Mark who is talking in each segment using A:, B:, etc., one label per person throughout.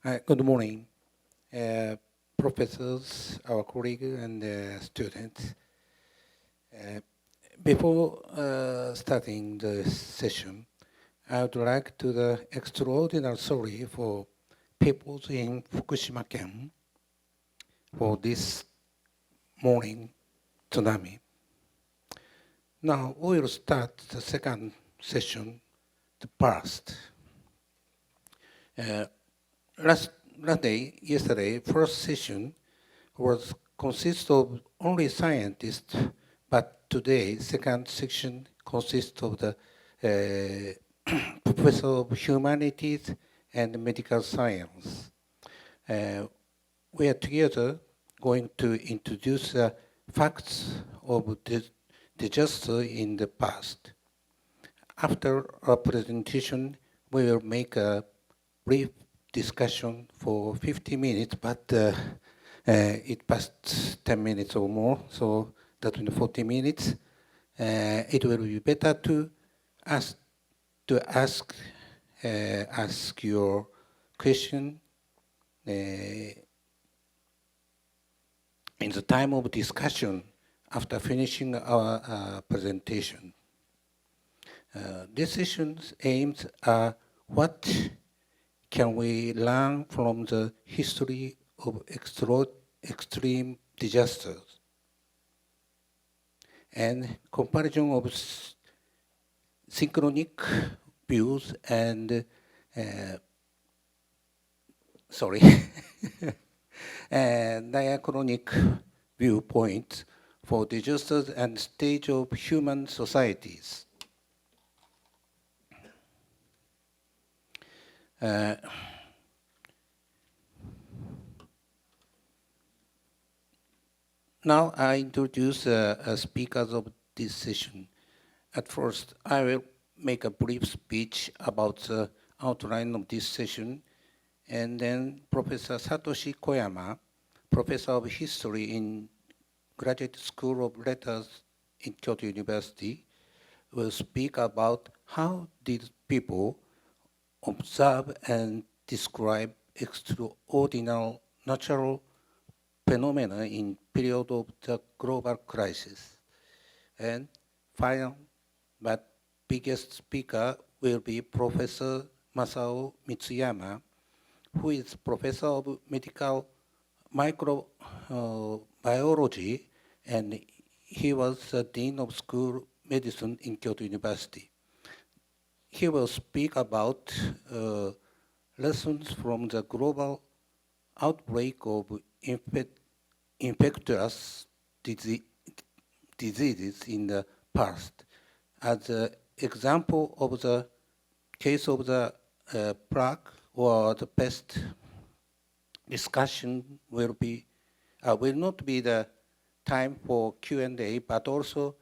A: Good morning, professors, our colleagues, and students. Before starting the session, I would like to the extraordinary sorry for people in Fukushima-ken for this morning tsunami. Now we will start the second session, the past. Yesterday, first session consists of only scientists, but today, second section consists of the professor of humanities and medical science. We are together going to introduce the facts of the disaster in the past. After our presentation, we will make a brief discussion for 50 minutes, but it passed 10 minutes or more, so that in 40 minutes, it will be better to ask your question in the time of discussion after finishing our presentation. This session's aims are what can we learn from the history of extreme disasters and comparison of synchronic views and diachronic viewpoints for disasters and stage of human societies. Now I introduce speakers of this session. At first, I will make a brief speech about the outline of this session, and then Professor Satoshi Koyama, Professor of History in Graduate School of Letters in Kyoto University, will speak about how these people observe and describe extraordinary natural phenomena in period of the global crisis. And final but biggest speaker will be Professor Masao Mitsuyama, who is Professor of Medical Microbiology, and he was the Dean of School of Medicine in Kyoto University. He will speak about lessons from the global outbreak of infectious diseases in the past. As an example of the case of the plague or the pest, discussion will not be the time for Q&A, but also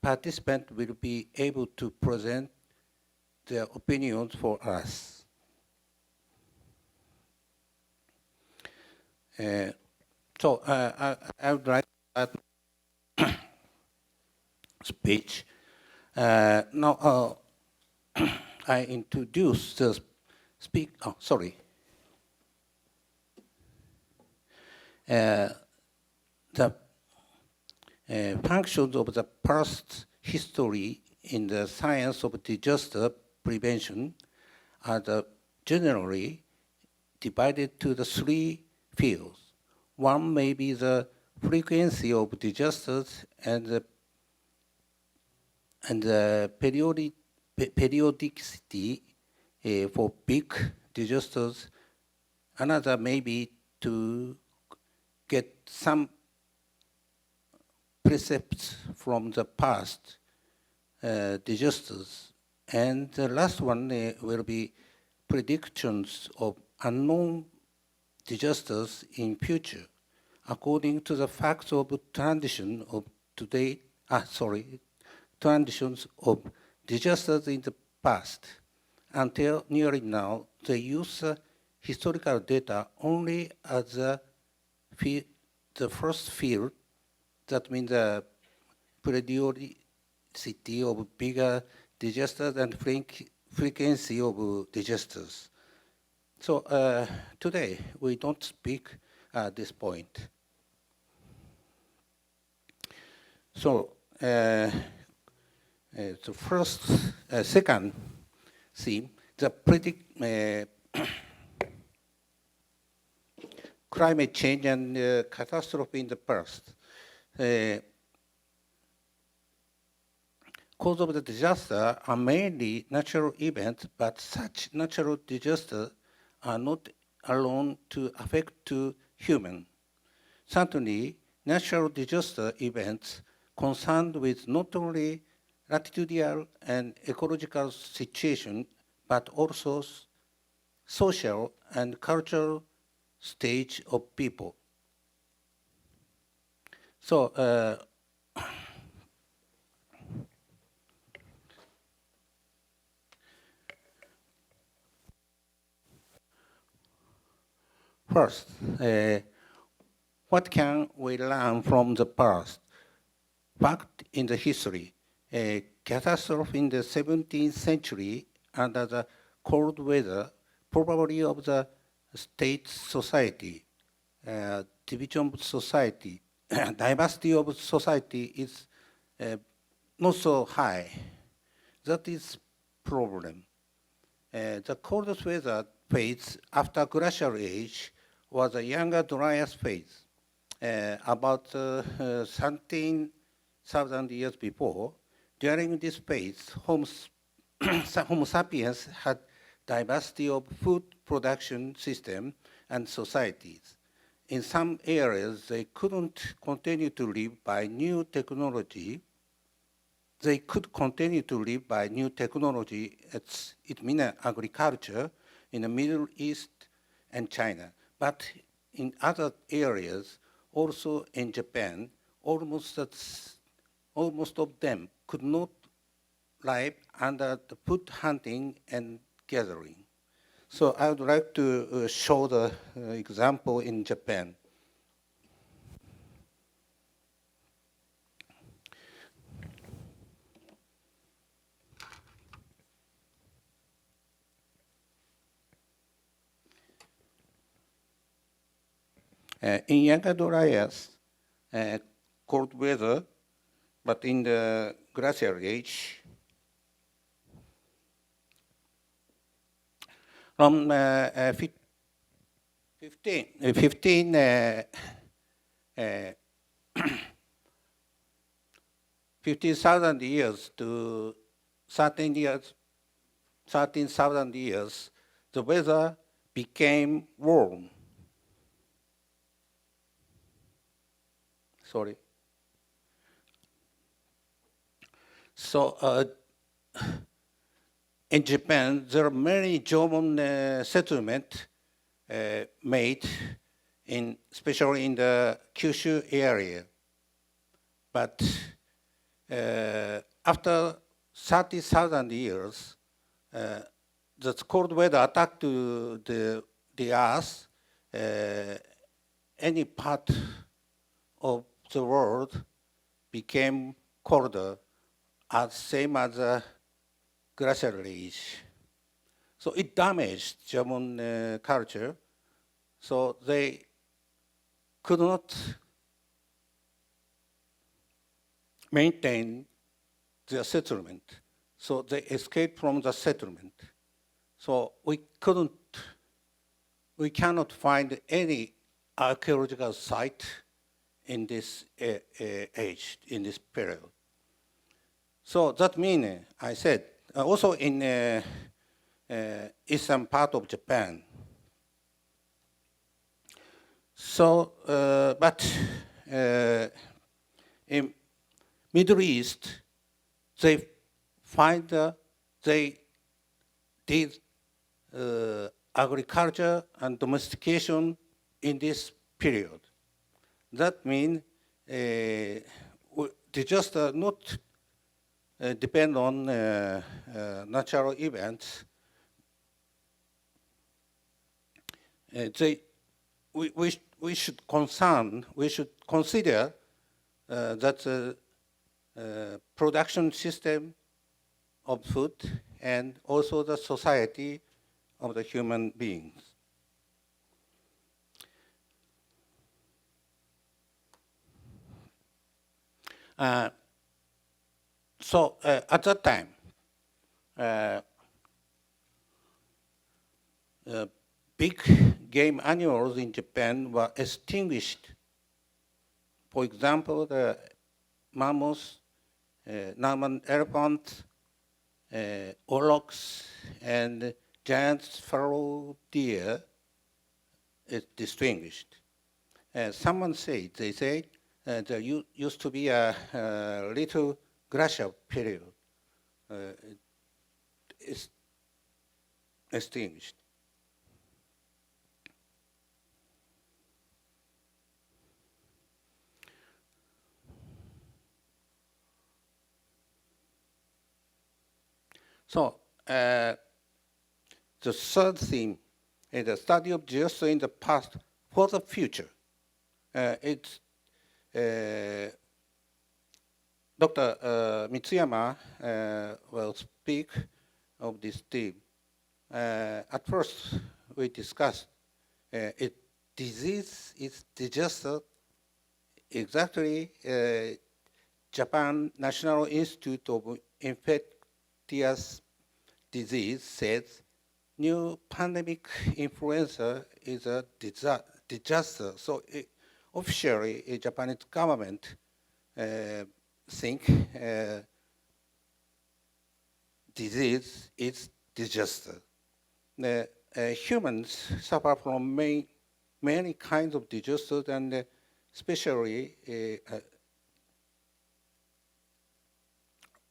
A: participants will be able to present their opinions for us. So I would like to start speech. Now I introduce the the functions of the past history in the science of disaster prevention are generally divided to the three fields. One may be the frequency of disasters and the periodicity for big disasters. Another may be to get some precepts from the past disasters. And the last one will be predictions of unknown disasters in future, according to the facts of transition of transitions of disasters in the past. Until nearly now, they use historical data only as the first field. That means the periodicity of bigger disasters and frequency of disasters. So today, we don't speak at this point. So the second theme, the climate change and catastrophe in the past. Cause of the disaster are mainly natural events, but such natural disasters are not alone to affect to human. Certainly, natural disaster events concerned with not only latitudinal and ecological situation, but also social and cultural stage of people. So, first, what can we learn from the past? Fact in the history, a catastrophe in the 17th century under the cold weather, probably of the state society, division of society, diversity of society is not so high. That is problem. The coldest weather phase after glacial age was a younger dryas phase. About 13,000 years before, during this phase, Homo sapiens had diversity of food production system and societies. In some areas, they couldn't continue to live by new technology. They could continue to live by new technology, it means agriculture, in the Middle East and China. But in other areas, also in Japan, almost of them could not live under the food hunting and gathering. So I would like to show the example in Japan. In younger dryas, cold weather, but in the glacial age, from 15,000 years to 13,000 years, the weather became warm. Sorry. So in Japan, there are many Jomon settlements made, especially in the Kyushu area. But after 30,000 years, the cold weather attacked to the earth, any part of the world became colder, as same as the glacial age. So it damaged German culture. So they could not maintain their settlement. So they escaped from the settlement. So we cannot find any archaeological site in this age, in this period. So that means, I said, also in eastern part of Japan. So, but in Middle East, they did agriculture and domestication in this period. That means they just not depend on natural events. We should consider that production system of food and also the society of the human beings. So at that time, big game animals in Japan were extinguished. For example, the mammoth, Norman elephant, aurochs, and giant fallow deer is distinguished. Someone said, they say, there used to be a little glacial period. It's extinguished. So the third theme is the study of geospatial in the past for the future. It's Dr. Mitsuyama will speak of this theme. At first, we discussed disease is disaster. Exactly, Japan National Institute of Infectious Disease says new pandemic influenza is a disaster. So officially, the Japanese government think disease is disaster. Humans suffer from many kinds of disasters, and especially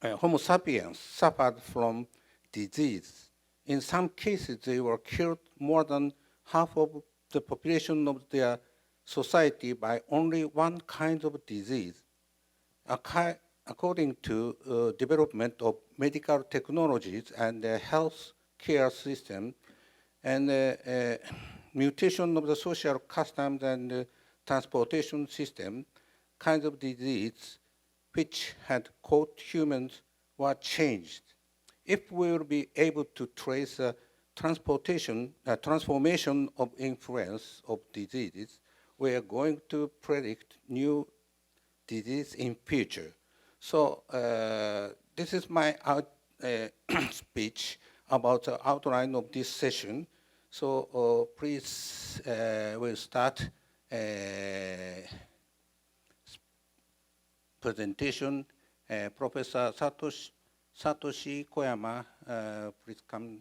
A: Homo sapiens suffered from disease. In some cases, they were killed more than half of the population of their society by only one kind of disease. According to development of medical technologies and the health care system, and mutation of the social customs and transportation system, kinds of disease which had caught humans were changed. If we will be able to trace transformation of influence of diseases, we are going to predict new disease in future. So this is my speech about the outline of this session. So please, we'll start presentation. Professor Satoshi Koyama, please come.